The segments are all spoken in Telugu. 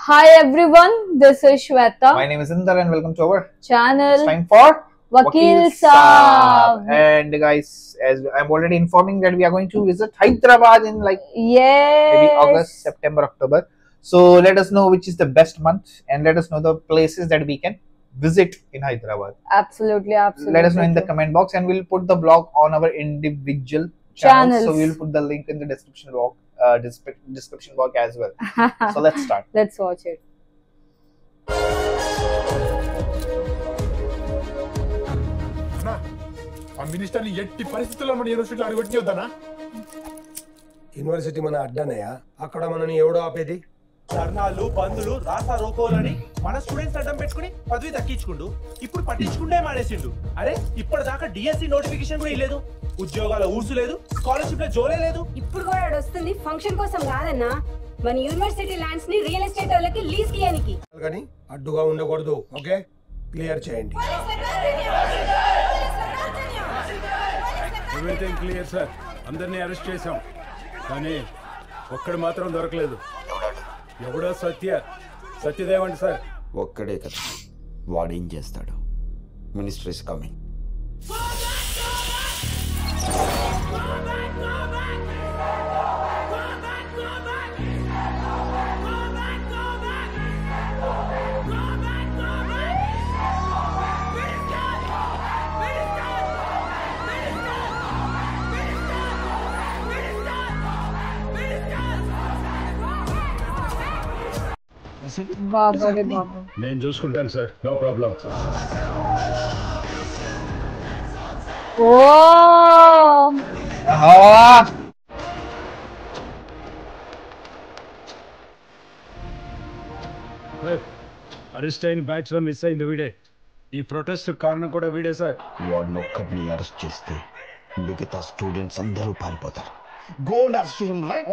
Hi everyone, this is Shweta. My name is Indar and welcome to our Channel. It's time for Vakil Saab. And guys, as I'm already informing that we are going to visit Hyderabad in Yes. maybe August, September, October. So let us know which is the best month and let us know the places that we can visit in Hyderabad. Absolutely. Let us know in the comment box and we'll put the blog on our individual channels. So we'll put the link in the description box. Description box as well. So let's start. Let's watch it. మినిస్టర్ని ఎట్టి పరిస్థితుల్లో మన యూనివర్సిటీలో అడుగుపెట్టొద్దనా? యూనివర్సిటీ మన అడ్డనయ్య, అక్కడ మనని ఎవడో ఆపేది? ధర్నాలు బంధులు రాస్తా రోకోలని మన స్టూడెంట్స్ అడ్డం పెట్టుకుని పదవి దక్కించుకుంటూ ఇప్పుడు పట్టించుకుంటే మానేసిండు. అరే ఇప్పటిదాకా డిఎస్సి నోటిఫికేషన్ కూడా ఇవ్వలేదు, ఉద్యోగాల ఊసు లేదు, స్కాలర్షిప్ లో జోలే లేదు. ఇప్పుడు కూడా వస్తుంది ఫంక్షన్ కోసం కాదన్నా, మన యూనివర్సిటీ ల్యాండ్స్ ని రియల్ ఎస్టేట్ వాళ్ళకి లీజ్ కియానికి. కానీ అడ్డుగా ఉండకూడదు. ఓకే, క్లియర్ చేయండి. Everything clear sir. అందరినీ అరెస్ట్ చేశాం, కానీ ఒక్కడు మాత్రం దొరకలేదు. ఎవడో సత్యదేవండి సార్. ఒక్కడే కదా, వాడేం చేస్తాడు? Minister is coming. బాబా రే బాబా. నేను చూసుకుంటాను సార్, నో ప్రాబ్లం. ఓ అరెస్ట్ అయిన బ్యాచ్ లో మిస్ అయింది వీడే. ఈ ప్రొటెస్ట్ కారణం కూడా వీడే సార్. వాడిని ఒక్కడిని అరెస్ట్ చేస్తే మిగతా స్టూడెంట్స్ అందరూ పారిపోతారు. Go arrest him right.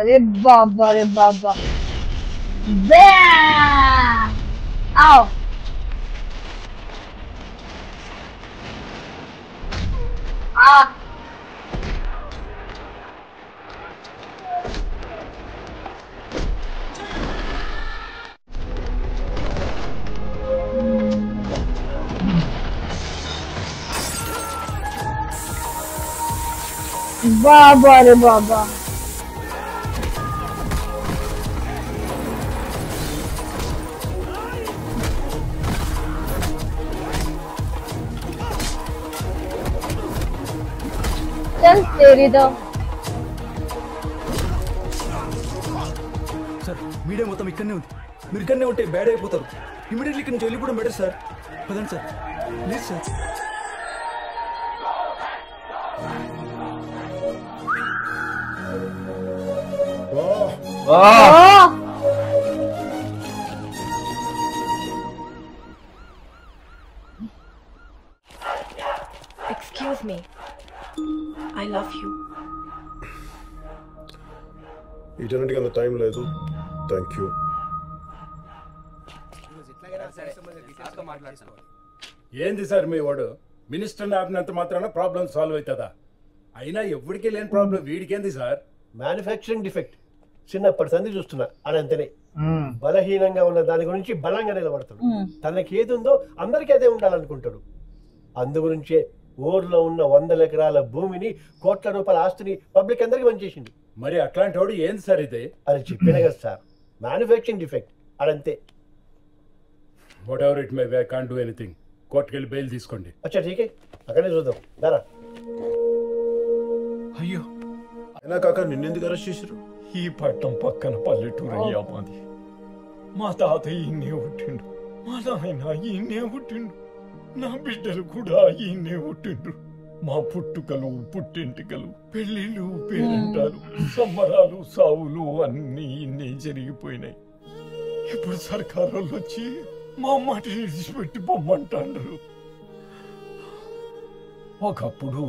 అరే బాబా రే బాబా. आओ बाबा रे बाबा. चल तेरी तो సార్ మీడియా మొత్తం ఇక్కడనే ఉంది, మీరు ఇక్కడనే ఉంటే బ్యాడ్ అయిపోతారు. ఇమీడియట్లీ ఇక్కడ నుంచి వెళ్ళిపోవడం బెటర్ సార్. పదండి sir, please sir. Excuse me, I love you. వీటన్నిటికీ అంత టైం లేదు. Thank you. ఏంది సార్ మీ వాడు? మినిస్టర్ని ఆపినంత మాత్రాన ప్రాబ్లం సాల్వ్ అవుతుందా? అయినా ఎవరికి లేని ప్రాబ్లం వీడికేంది సార్? మ్యానుఫ్యాక్చరింగ్ డిఫెక్ట్ చిన్నప్పటి సంది చూస్తున్నా. అదంతనే బలహీనంగా ఉన్న దాని గురించి బలంగా నిలబడతాడు. తనకి ఏది ఉందో అందరికీ అదే ఉండాలనుకుంటాడు. అందు గురించే ఊర్లో ఉన్న 100 ఎకరాల భూమిని, కోట్ల రూపాయల ఆస్తిని పబ్లిక్ అందరికి పనిచేసింది. మరి అట్లాంటి వాడు ఏంది సార్ ఇది? అది చెప్పిన కదా సార్, మ్యానుఫ్యాక్చరింగ్ డిఫెక్ట్ అదంతే. What ever it may, I can't do anything. కోర్టుకి వెళ్ళి బెయిల్ తీసుకోండి. అచ్చా ఠీకే, అక్కడే చూద్దాం. దారా. అయ్యో, అయినా కాక నిన్నెందుకు అరెస్ట్ చేశారు? ఈ పట్టణం పక్కన పల్లెటూరు అయ్యా మాది. మా తాతయ్య ఈయనే పుట్టిండు, మా నాయన ఈయనే పుట్టిండు, నా బిడ్డలు కూడా ఈయనే పుట్టిండ్రు. మా పుట్టుకలు, పుట్టింటికలు, పెళ్లిళ్ళు, పేరంటాలు, సంబరాలు, సావులు అన్నీ ఇన్నే జరిగిపోయినాయి. ఇప్పుడు సర్కారు వాళ్ళు వచ్చి మా అమ్మటి విడిచిపెట్టి పొమ్మంటారు. ఒకప్పుడు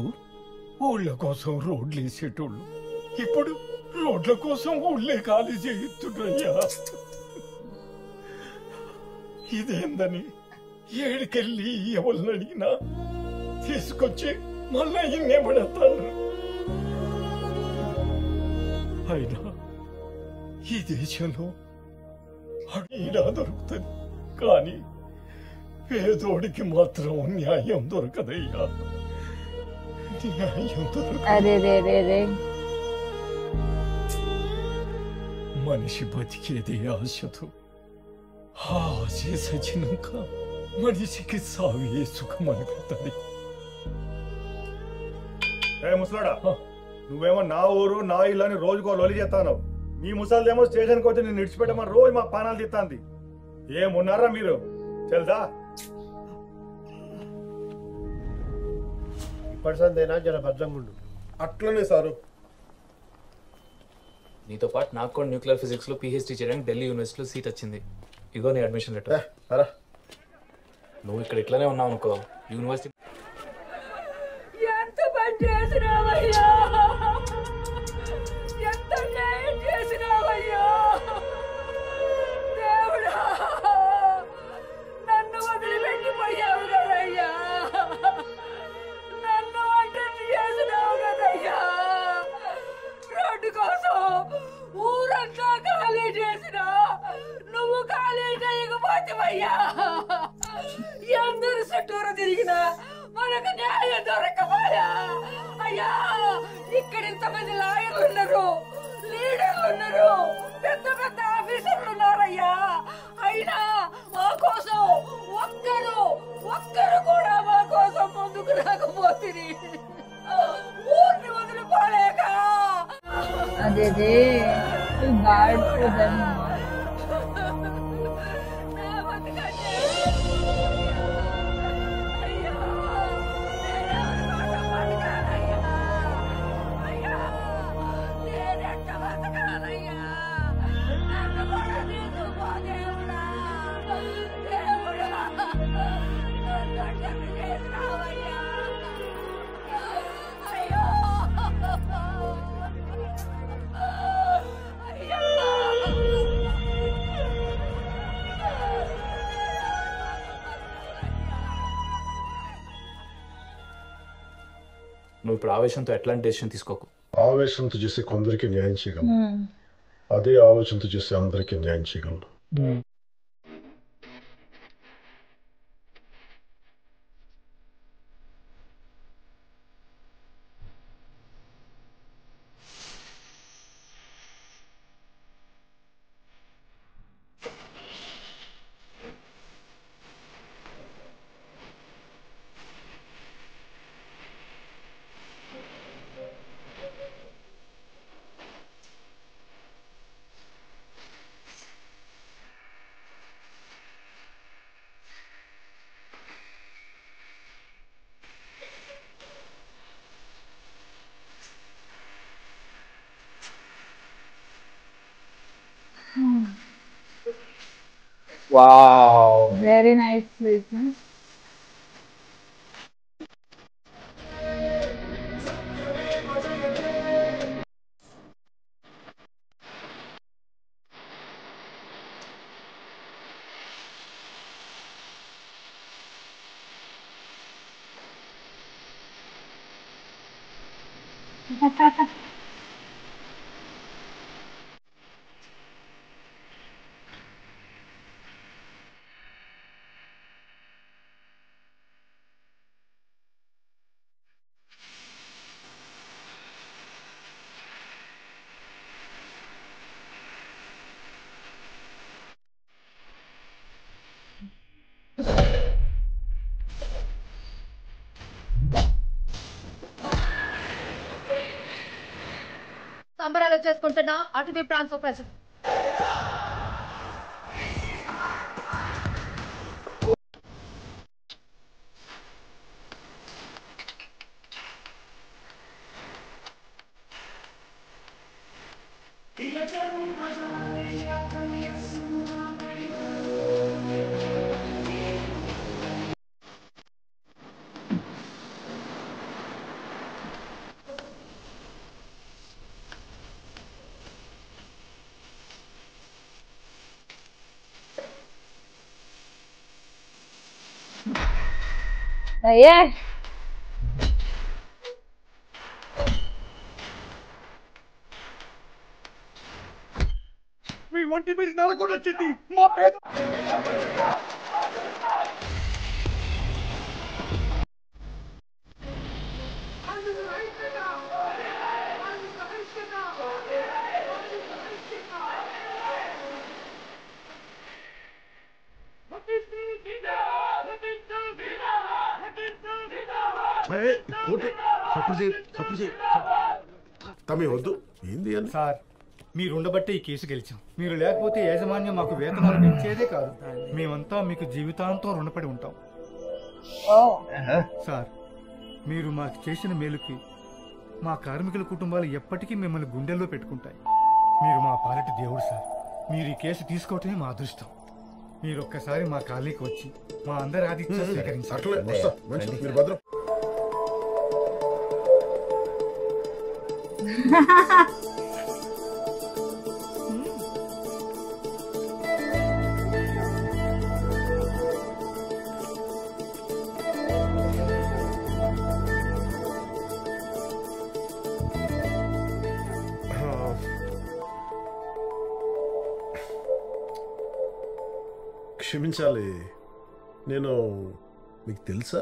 ఊళ్ళ కోసం రోడ్లు వేసేటోళ్ళు, ఇప్పుడు రోడ్ల కోసం ఊళ్ళే ఖాళీ చేయిస్తుండ్రయ్యా. ఇదేందని ఏడికెళ్ళి ఎవరిని అడిగినా తీసుకొచ్చి మళ్ళా ఇన్నే పడతాను. అయినా ఈ దేశంలో అడిగినా దొరుకుతుంది, కానీ పేదోడికి మాత్రం న్యాయం దొరకదయ్యా. న్యాయం దొరకదు. మనిషి బతికేదే ఆశతో. ఆ ఆశ సచ్చినాక మనిషికి సావే సుఖం అనిపిస్తుంది. ముసలాడా, నువ్వేమో నా ఊరు నా ఇల్లు అని రోజుకో లొలి చేస్తాను. మీ ముసలిదేమో స్టేషన్కి వచ్చి నేను విడిచిపెట్టమని రోజు మా పానాలు తీస్తాంది. ఏమున్నారా మీరు? తెలుసా? ఇప్పటిసంతేనా జర భద్రంగుండు. అట్లనే సారు. నీతో పాటు నాకు కూడా న్యూక్లియర్ ఫిజిక్స్ లో పిహెచ్డి చేయడానికి ఢిల్లీ యూనివర్సిటీలో సీట్ వచ్చింది. ఇగో నీ అడ్మిషన్ లెటర్. నువ్వు ఇక్కడ ఇట్లానే ఉన్నావు అనుకో, యూనివర్సిటీ ఎంత పని చేసినావయ్యా, ఎంత న్యాయం చేసినావయ్యా. దేవుడా, నన్ను వదిలిపెట్టిపోయావు కదయ్యా, నన్ను ఒంటరి చేసినావు కదయ్యా. రోడ్డు కోసం ఊరంతా ఖాళీ చేసినా నువ్వు ఖాళీ చేయకపోతేవయ్యా. అందరు చుట్టూరు తిరిగినా మనకు న్యాయం దొరకపోయా. అయ్యా, ఇక్కడ ఇంతమంది లాయర్లు ఉన్నారు, లీడర్లు ఉన్నారు, పెద్ద పెద్ద ఆఫీసర్లు ఉన్నారయ్యా. అయినా మా కోసం ఒక్కరు కూడా మా కోసం ముందుకు రాకపోతుంది. ఊరిని వదిలిపోలేక అదే బ్యాడ్ ఫర్ దెమ్. నువ్వు ఇప్పుడు ఆవేశంతో ఎట్లాంటి డెసిషన్ తీసుకోకు. ఆవేశంతో చేస్తే కొందరికి న్యాయం చేయగలను, అదే ఆలోచనతో చేస్తే అందరికీ న్యాయం చేయగలను. Wow. Very nice place, huh? సంబరాలు చేసుకుంటున్నా అటువైపు ట్రాన్స్ఫర్ ప్రెసిడెంట్. అయ్యే మీ వంటి మీద నరకొండ వచ్చింది మా పేద తమ్మి వద్దు ఏంది అని సార్ మీరు ఉండబట్టే ఈ కేసు గెలిచాం. మీరు లేకపోతే యాజమాన్యం మాకు వేతనాలు పెంచేదే కాదు. మేమంతా మీకు జీవితాంతం రుణపడి ఉంటాం. సార్ మీరు మాకు చేసిన మేలుకి మా కార్మికుల కుటుంబాలు ఎప్పటికీ మిమ్మల్ని గుండెల్లో పెట్టుకుంటాయి. మీరు మా పాలిటి దేవుడు సార్. మీరు ఈ కేసు తీసుకోవటమే మా అదృష్టం. మీరు ఒక్కసారి మా కాలనీకి వచ్చి మా అందరి ఆతిథ్యం స్వీకరించారు. క్షమించాలి, నేను మీకు తెలుసా?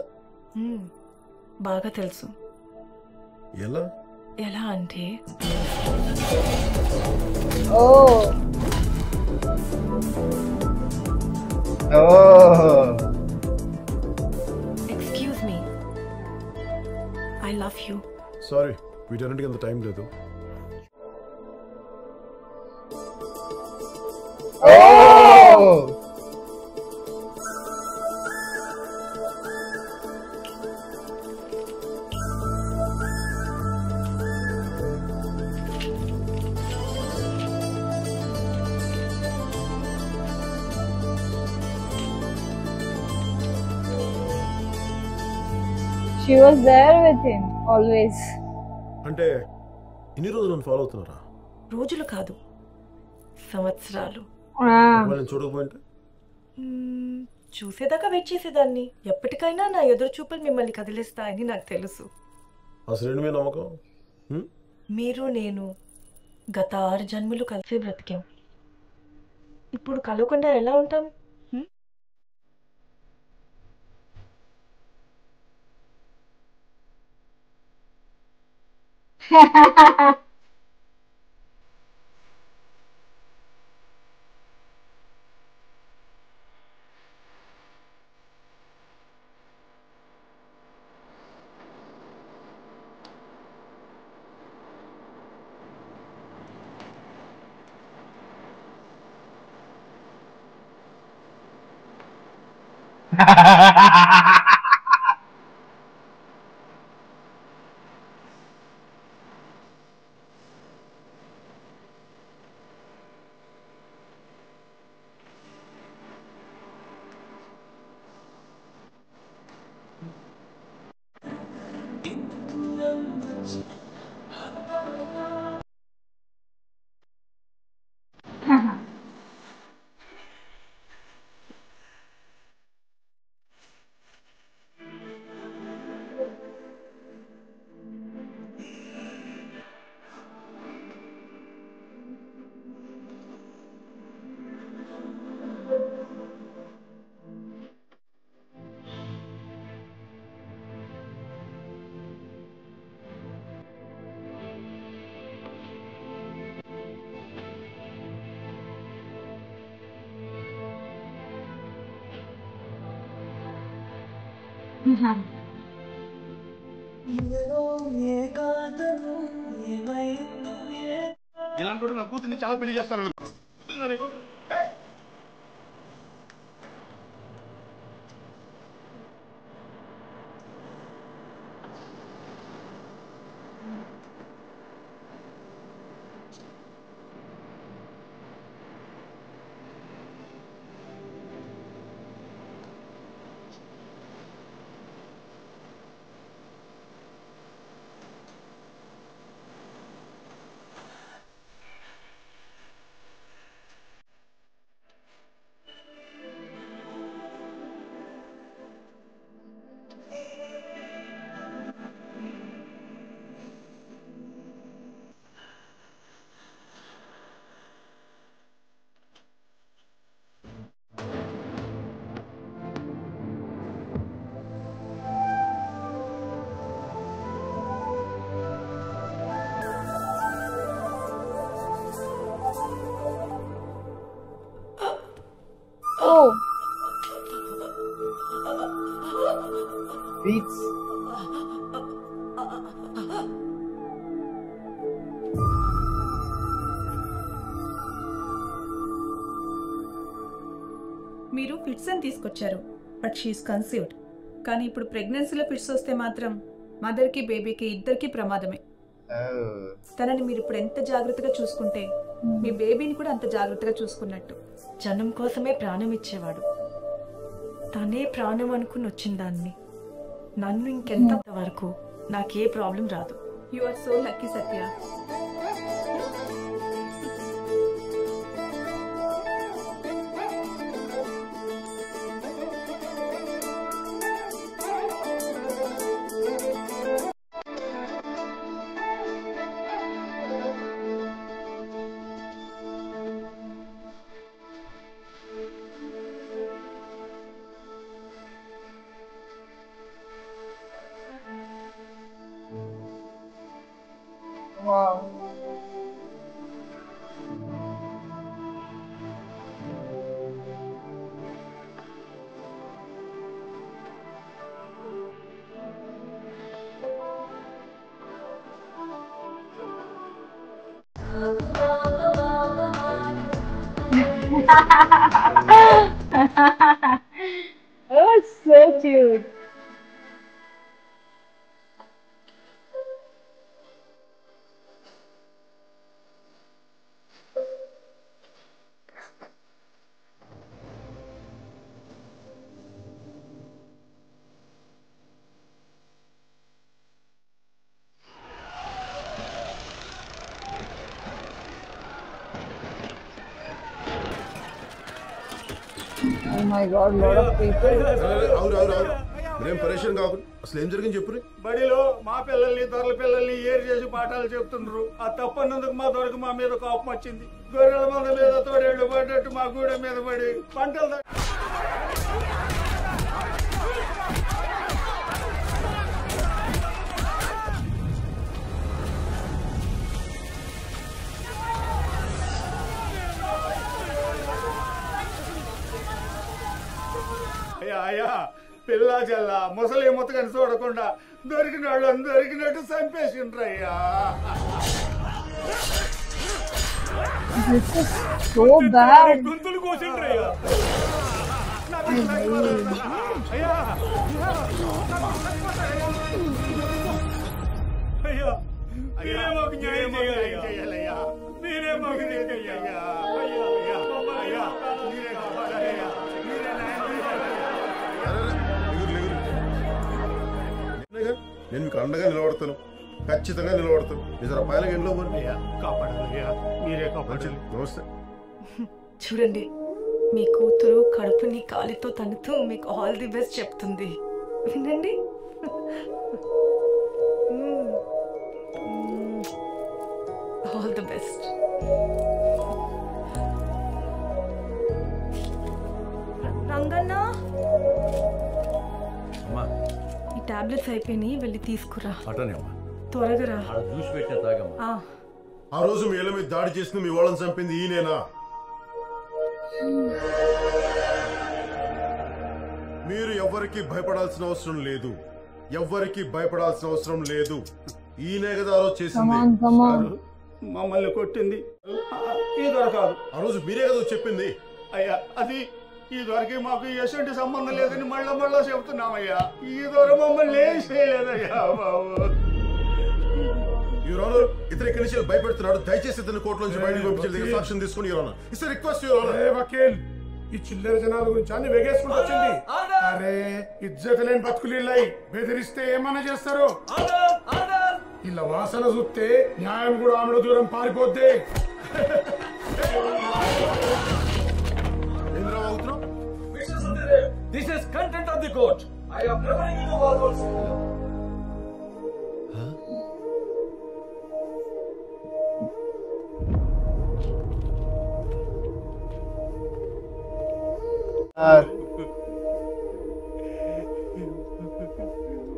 బాగా తెలుసు. ఎలా ఎలా అంటే excuse me, I love you. Sorry, వీటన్నిటికీ అంత టైం లేదు. She was there with him always. అంటే ఇన్ని రోజులు నన్ను ఫాలో అవుతున్నారా? రోజులు కాదు, సంవత్సరాలు. నేను చూడకపోయింటే చూసేదాకా వెయిట్ చేసేదాన్ని. ఎప్పటికైనా నా ఎదురు చూపులు మిమ్మల్ని కదిలిస్తాయని నాకు తెలుసు. అసలు మీ నమ్మకం? మీరు నేను గత 6 జన్మలు కలిసి బ్రతికాం. ఇప్పుడు కలవకుండా ఎలా ఉంటాం? ఇలాంటి నా కూతుర్ని చాలా పెళ్లి చేస్తాను. Oh. Beats. మీరు ఫిట్స్ అని తీసుకొచ్చారు, బట్ షీఈస్ కన్సీవ్డ్. కానీ ఇప్పుడు ప్రెగ్నెన్సీలో ఫిట్స్ వస్తే మాత్రం మదర్కి బేబీకి ఇద్దరికి ప్రమాదమే. తనని మీరు ఇప్పుడు ఎంత జాగ్రత్తగా చూసుకుంటే మీ బేబీని కూడా అంత జాగ్రత్తగా చూసుకున్నట్టు. జనం కోసమే ప్రాణం ఇచ్చేవాడు, తనే ప్రాణం అనుకుని వచ్చిన దాన్ని నన్ను ఇంకెంత వరకు నాకే ప్రాబ్లం రాదు. You are so lucky Satya. Wow. Oh, it's so cute. Oh my God, lot of people. మీరేం పరేషాన్ కాకుండా అసలు ఏం జరిగింది చెప్పు. బడిలో మా పిల్లల్ని దొరల పిల్లల్ని ఏరు చేసి పాఠాలు చెప్తుండ్రు. ఆ తప్పన్నందుకు మా దొరకు మా మీద కోపం వచ్చింది. గొర్రెల మంద మీద తోడేళ్లు పడ్డట్టు మా గూడె మీద పడి పంటలు అయ్యా పిల్ల జల్ల ముసలి ముత్తకని చూడకుండా దొరికిన వాళ్ళని దొరికినట్టు చంపేసిండ్రయ్యా. So bad. గొంతులు కోసిండ్రయ్యా. అయ్యా అయ్యా మీరే మాకు న్యాయం చేయాలయ్యా. మీరే మాకు న్యాయం చేయాలయ్యా. అయ్యా అయ్యా అయ్యా మీరే కాపాడాలయ్యా. మీరే న్యాయం చేయాలయ్యా. నేను మీకు అండగా నిలబడతాను, ఖచ్చితంగా నిలబడతాను. నిజరా పాయలకి ఎంట్లో కాపాడాలయ్యా. మీరే కాపాడాలి. నమస్తే. చూడండి, మీ కూతురు కడుపుని కాలితో తన్నుతూ మీకు ఆల్ ది బెస్ట్ చెప్తుంది, వినండి. All the best. రంగన్న, ఈ టాబ్లెట్స్ అయిపోయినాయి, వెళ్ళి తీసుకురా. త్వరగా రా. ఆ రోజు మీ ఇళ్ళ మీద దాడి చేసిన మీ వాళ్ళని చంపింది ఈయనేనా? మీరు ఎవ్వరికి భయపడాల్సిన అవసరం లేదు, ఎవ్వరికి భయపడాల్సిన అవసరం లేదు. ఈయనే కదా ఆ రోజు చేసింది. మమ్మల్ని కొట్టింది ఈ దొరకాదు. ఆ రోజు మీరే కదా చెప్పింది. అయ్యా అది ఈ దొరికి మాకు ఎటువంటి సంబంధం లేదని మళ్ళా చెప్తున్నామయ్యా. ఈ దొర మమ్మల్ని ఏం చేయలేదయ్యా బాబు. యువర్ ఆనర్, ఇతను ఇక్కడి నుంచి భయపెడుతున్నాడు. దయచేసి ఇతను కోర్టు నుంచి బయటకు పంపించే సాక్ష్యం తీసుకుని your honour. It's request your honour. Vakeel, ఈ చిల్లర జనాల గురించి అన్ని వెగేసుకుంటూ వచ్చింది. అరే ఇజ్జత లేని బతుకులిల్లాయి, బెదిరిస్తే ఏమన్నా చేస్తారు. ఇలా వాసన చూస్తే న్యాయం కూడా ఆమెడ దూరం పారిపోద్ది. This is content of the court. I am preparing you all also.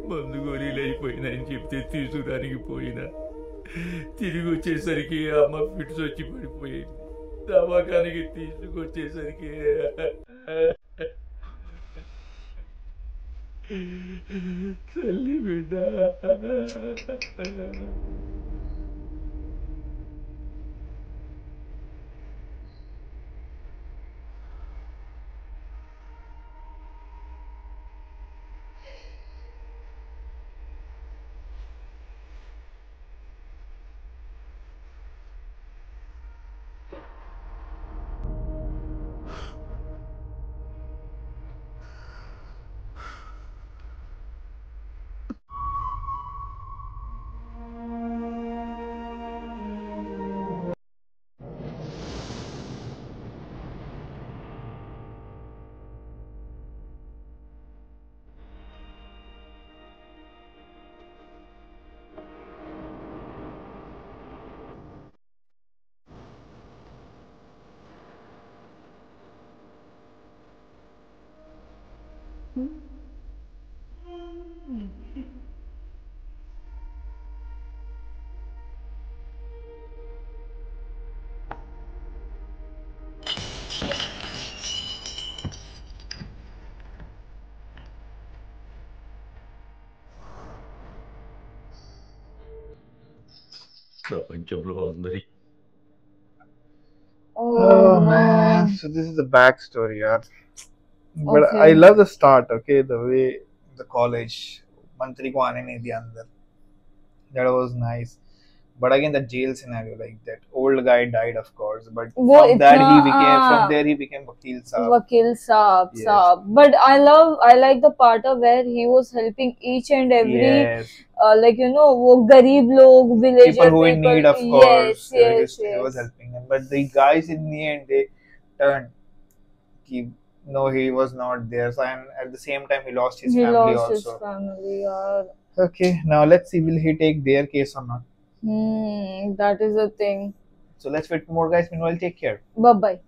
మందు గోళీలు అయిపోయినాయని చెప్తే తీసుకురానికి పోయినా తిరిగి వచ్చేసరికి అమ్మ ఫిట్స్ వచ్చి పడిపోయింది. దవాఖానికి తీసుకొచ్చేసరికి తల్లి బిడ్డ ప్రపంచంలో అందరి Oh man, so this is the backstory, yeah. But Okay. I love the start, okay, the way the college मंत्री को आने नहीं दिया अंदर. That was nice. But again, the jail scenario, like that old guy died, of course. But वो from that he इतना, became, from there he became Vakil Saab. Vakil Saab, Yes. Saab. But I like the part of where he was helping each and every, Yes. like you know, वो गरीब लोग, villager People who in need, of course. Yes, He was yes. helping them. But the guys in the end, they turned. No, he was not there. So, and at the same time, he lost his He family lost also. his family. Yeah. Okay, now let's see, will he take their case or not? That is the thing. So let's wait for more, guys. Meanwhile, take care. Bye bye.